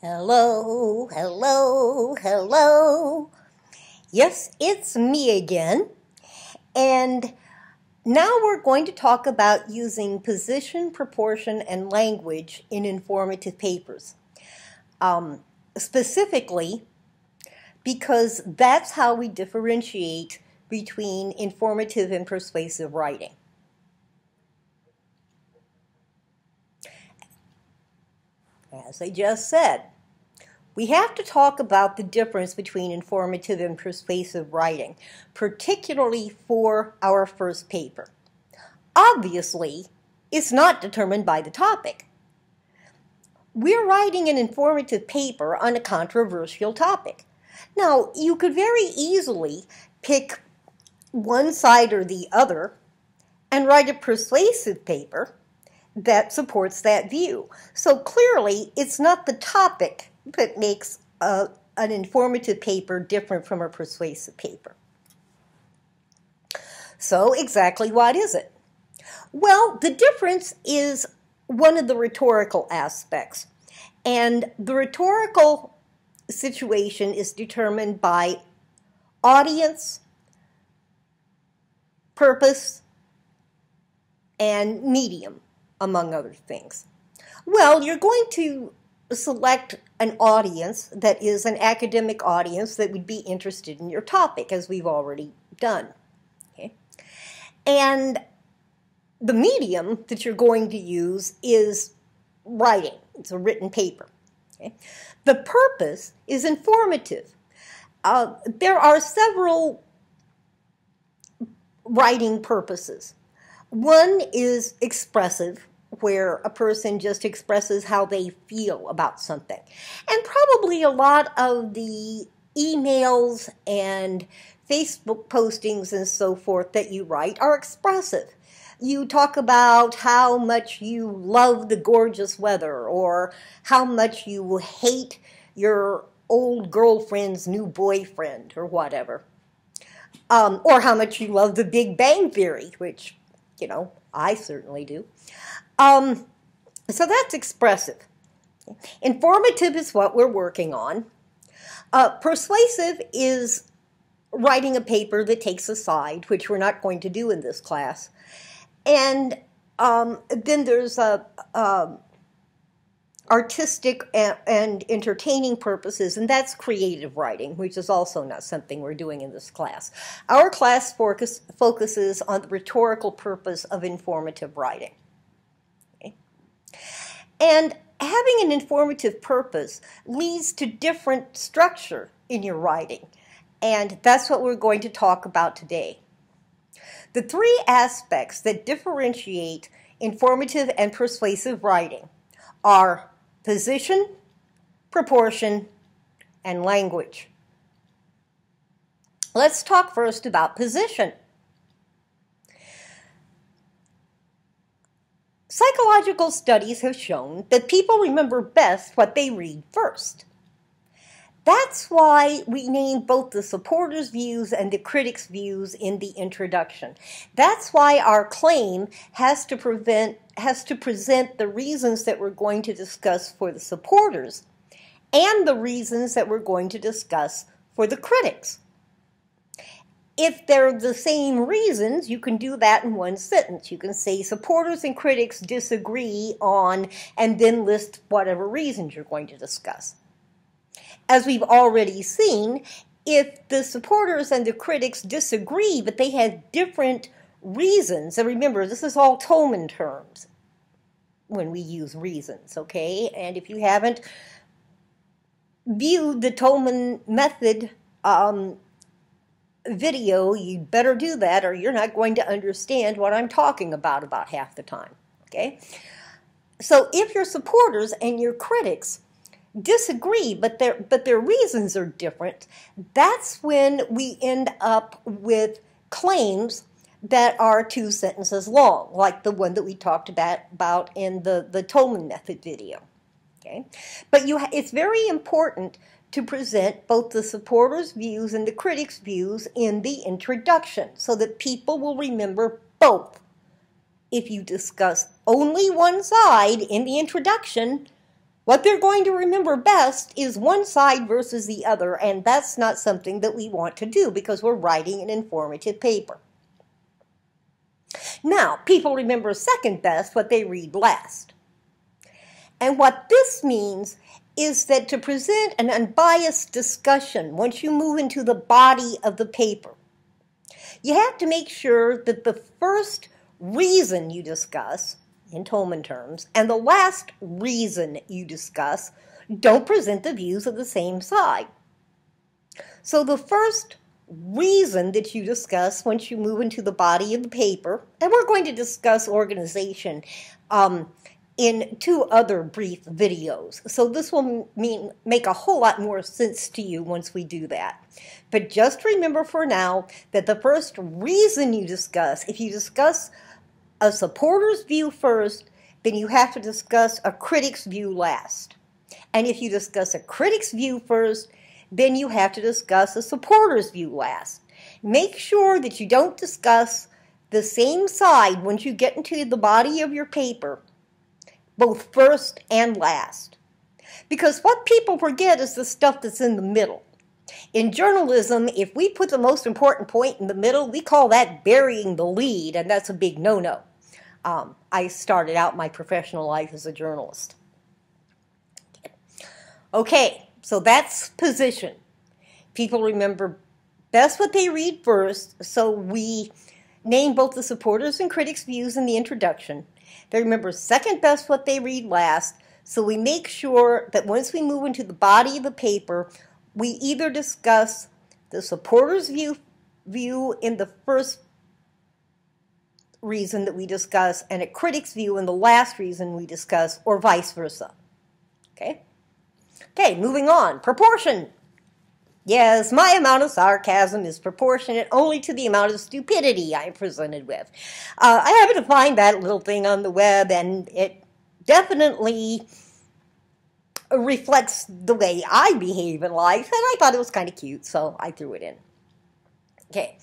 Hello, hello, hello. Yes, it's me again. And now we're going to talk about using position, proportion, and language in informative papers. Specifically, because that's how we differentiate between informative and persuasive writing. As I just said, we have to talk about the difference between informative and persuasive writing, particularly for our first paper. Obviously, it's not determined by the topic. We're writing an informative paper on a controversial topic. Now, you could very easily pick one side or the other and write a persuasive paper that supports that view. So clearly, it's not the topic that makes an informative paper different from a persuasive paper. So exactly what is it? Well, the difference is one of the rhetorical aspects. And the rhetorical situation is determined by audience, purpose, and medium, among other things. Well, you're going to select an audience that is an academic audience that would be interested in your topic, as we've already done. Okay? And the medium that you're going to use is writing. It's a written paper. Okay? The purpose is informative. There are several writing purposes. One is expressive, where a person just expresses how they feel about something. And probably a lot of the emails and Facebook postings and so forth that you write are expressive. You talk about how much you love the gorgeous weather, or how much you hate your old girlfriend's new boyfriend, or whatever. Or how much you love the Big Bang Theory, which, you know, I certainly do. So that's expressive. Informative is what we're working on. Persuasive is writing a paper that takes a side, which we're not going to do in this class. And then there's artistic and entertaining purposes, and that's creative writing, which is also not something we're doing in this class. Our class focuses on the rhetorical purpose of informative writing. Okay? And having an informative purpose leads to different structure in your writing, and that's what we're going to talk about today. The three aspects that differentiate informative and persuasive writing are position, proportion, and language. Let's talk first about position. Psychological studies have shown that people remember best what they read first. That's why we name both the supporters' views and the critics' views in the introduction. That's why our claim has to present the reasons that we're going to discuss for the supporters and the reasons that we're going to discuss for the critics. If they're the same reasons, you can do that in one sentence. You can say supporters and critics disagree on, and then list whatever reasons you're going to discuss. As we've already seen, if the supporters and the critics disagree, but they have different reasons, and remember, this is all Tolman terms when we use reasons, okay? And if you haven't viewed the Tolman method video, you'd better do that, or you're not going to understand what I'm talking about half the time, okay? So if your supporters and your critics disagree, but their reasons are different, that's when we end up with claims that are 2 sentences long, like the one that we talked about in the Tolman method video. Okay, but it's very important to present both the supporters' views and the critics' views in the introduction so that people will remember both. If you discuss only one side in the introduction, What they're going to remember best is one side versus the other, and that's not something that we want to do because we're writing an informative paper. Now, people remember second best what they read last. And what this means is that to present an unbiased discussion, once you move into the body of the paper, you have to make sure that the first reason you discuss, in Tolman terms, and the last reason you discuss don't present the views of the same side. So the first reason that you discuss once you move into the body of the paper, and we're going to discuss organization in 2 other brief videos. So this will make a whole lot more sense to you once we do that. But just remember for now that the first reason you discuss, if you discuss a supporter's view first, then you have to discuss a critic's view last. And if you discuss a critic's view first, then you have to discuss a supporter's view last. Make sure that you don't discuss the same side once you get into the body of your paper, both first and last. Because what people forget is the stuff that's in the middle. In journalism, if we put the most important point in the middle, we call that burying the lead, and that's a big no-no. I started out my professional life as a journalist. Okay, so that's position. People remember best what they read first, so we name both the supporters' and critics' views in the introduction. They remember second best what they read last, so we make sure that once we move into the body of the paper, we either discuss the supporter's view in the first reason that we discuss and a critic's view in the last reason we discuss, or vice versa. Okay? Okay, moving on. Proportion. Yes, my amount of sarcasm is proportionate only to the amount of stupidity I'm presented with. I happened to find that little thing on the web, and it definitely reflects the way I behave in life, and I thought it was kind of cute, so I threw it in. Okay.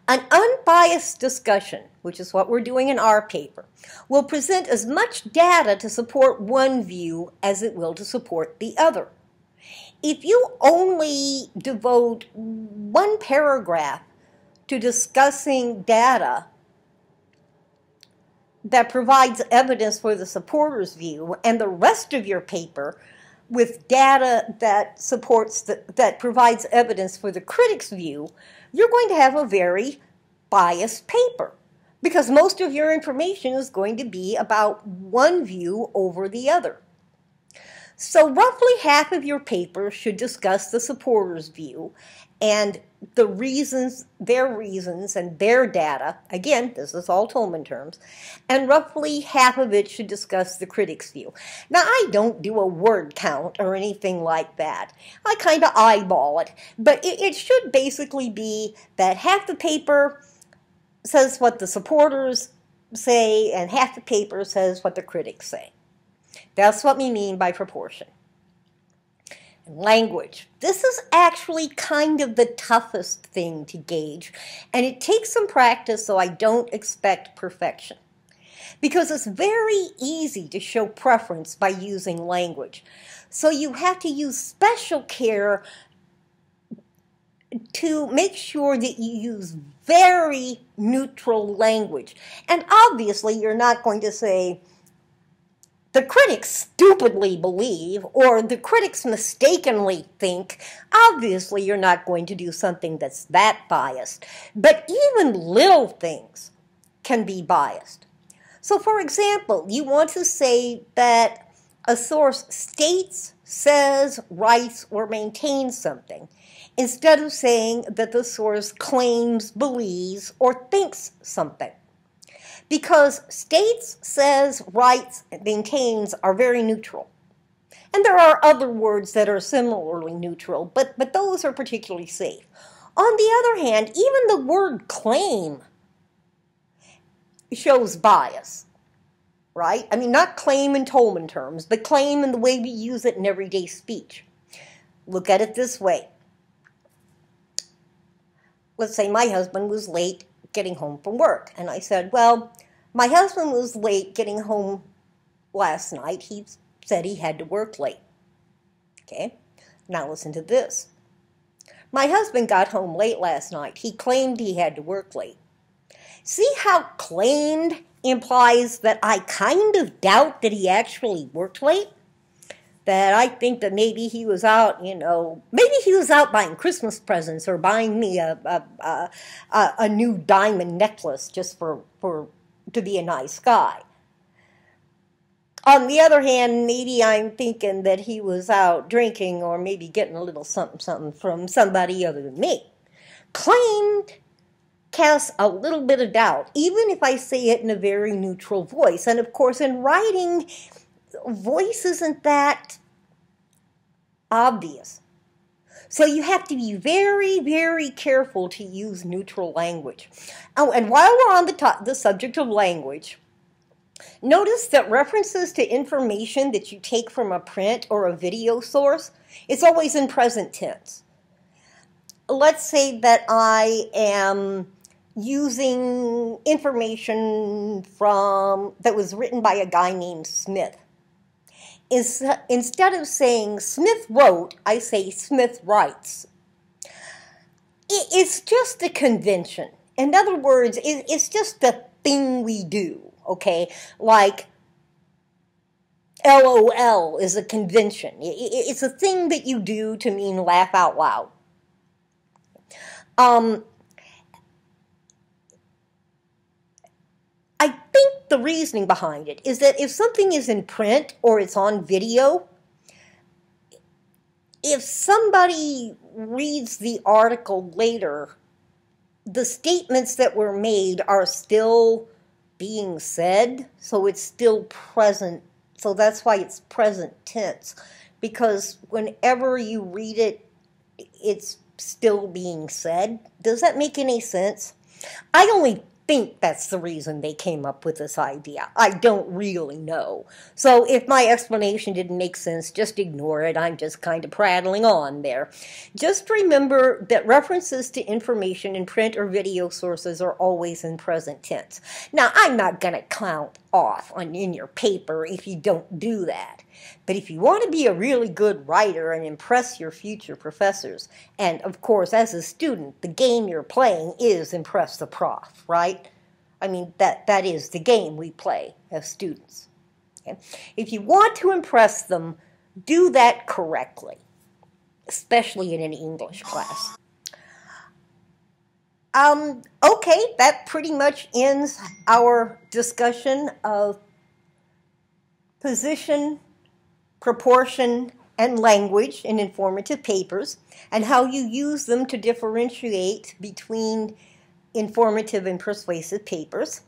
An unbiased discussion, which is what we're doing in our paper, will present as much data to support one view as it will to support the other. If you only devote one paragraph to discussing data that provides evidence for the supporter's view and the rest of your paper with data that that provides evidence for the critic's view, you're going to have a very biased paper because most of your information is going to be about one view over the other. So roughly half of your paper should discuss the supporter's view and the reasons, their reasons, and their data. Again, this is all Tolman terms. And roughly half of it should discuss the critic's view. Now, I don't do a word count or anything like that. I kind of eyeball it. But it should basically be that half the paper says what the supporters say and half the paper says what the critics say. That's what we mean by proportion. Language. This is actually kind of the toughest thing to gauge, and it takes some practice, so I don't expect perfection. Because it's very easy to show preference by using language. So you have to use special care to make sure that you use very neutral language. And obviously you're not going to say, the critics stupidly believe, or the critics mistakenly think. Obviously, you're not going to do something that's that biased. But even little things can be biased. So, for example, you want to say that a source states, says, writes, or maintains something, instead of saying that the source claims, believes, or thinks something. Because states, says, writes, and maintains are very neutral. And there are other words that are similarly neutral, but those are particularly safe. On the other hand, even the word claim shows bias, right? I mean, not claim in Tolman terms, but claim in the way we use it in everyday speech. Look at it this way. Let's say my husband was late getting home from work. And I said, well, my husband was late getting home last night. He said he had to work late. Okay, now listen to this. My husband got home late last night. He claimed he had to work late. See how claimed implies that I kind of doubt that he actually worked late? That I think that maybe he was out, maybe he was out buying Christmas presents or buying me a new diamond necklace just to be a nice guy. On the other hand, maybe I'm thinking that he was out drinking or maybe getting a little something from somebody other than me. Claimed casts a little bit of doubt, even if I say it in a very neutral voice. And of course, in writing, voice isn't that obvious. So you have to be very, very careful to use neutral language. Oh, and while we're on the subject of language, notice that references to information that you take from a print or a video source, it's always in present tense. Let's say that I am using information that was written by a guy named Smith. Instead of saying Smith wrote, I say Smith writes. It's just a convention. In other words, it's just the thing we do, okay? Like LOL is a convention. It's a thing that you do to mean laugh out loud. I think the reasoning behind it is that if something is in print or it's on video, if somebody reads the article later, the statements that were made are still being said, so it's still present. So that's why it's present tense, because whenever you read it, it's still being said. Does that make any sense? I only think that's the reason they came up with this idea. I don't really know. So if my explanation didn't make sense, just ignore it. I'm just kind of prattling on there. Just remember that references to information in print or video sources are always in present tense. Now, I'm not going to count off in your paper if you don't do that. But if you want to be a really good writer and impress your future professors, and of course, as a student, the game you're playing is impress the prof, right? I mean, that is the game we play as students. Okay? If you want to impress them, do that correctly, especially in an English class. Okay, that pretty much ends our discussion of position, proportion, and language in informative papers, and how you use them to differentiate between informative and persuasive papers.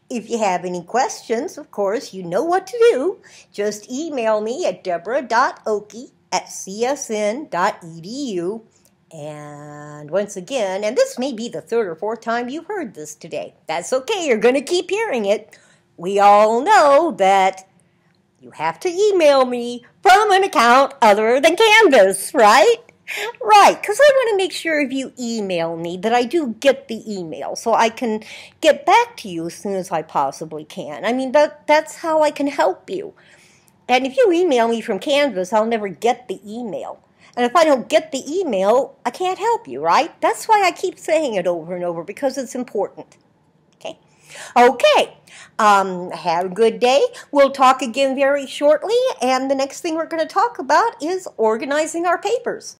If you have any questions, of course, you know what to do. Just email me at deborah.oakey@csn.edu. And once again, and this may be the third or fourth time you've heard this today. That's okay, you're going to keep hearing it. We all know that you have to email me from an account other than Canvas, right? Right, because I want to make sure if you email me that I do get the email so I can get back to you as soon as I possibly can. I mean, that's how I can help you. And if you email me from Canvas, I'll never get the email. And if I don't get the email, I can't help you, right? That's why I keep saying it over and over, because it's important. Okay, have a good day. We'll talk again very shortly, and the next thing we're going to talk about is organizing our papers.